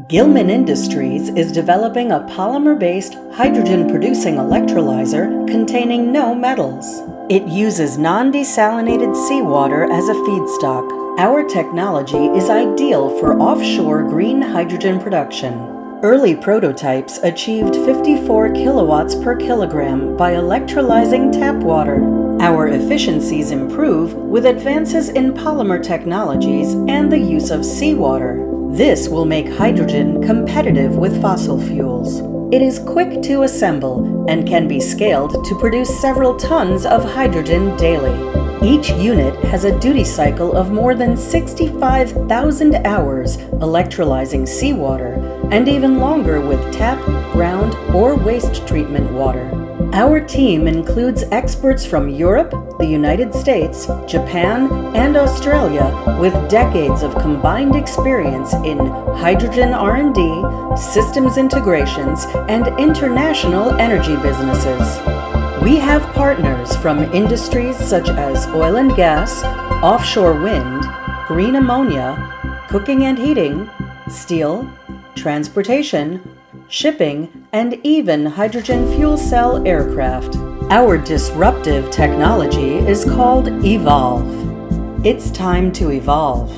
Gilman Industries is developing a polymer-based hydrogen-producing electrolyzer containing no metals. It uses non-desalinated seawater as a feedstock. Our technology is ideal for offshore green hydrogen production. Early prototypes achieved 54 kilowatts per kilogram by electrolyzing tap water. Our efficiencies improve with advances in polymer technologies and the use of seawater. This will make hydrogen competitive with fossil fuels. It is quick to assemble and can be scaled to produce several tons of hydrogen daily. Each unit has a duty cycle of more than 65,000 hours electrolyzing seawater and even longer with tap, ground, or waste treatment water. Our team includes experts from Europe, the United States, Japan, and Australia with decades of combined experience in hydrogen R&D, systems integrations, and international energy businesses. We have partners from industries such as oil and gas, offshore wind, green ammonia, cooking and heating, steel, transportation, shipping, and even hydrogen fuel cell aircraft. Our disruptive technology is called Evolve. It's time to evolve.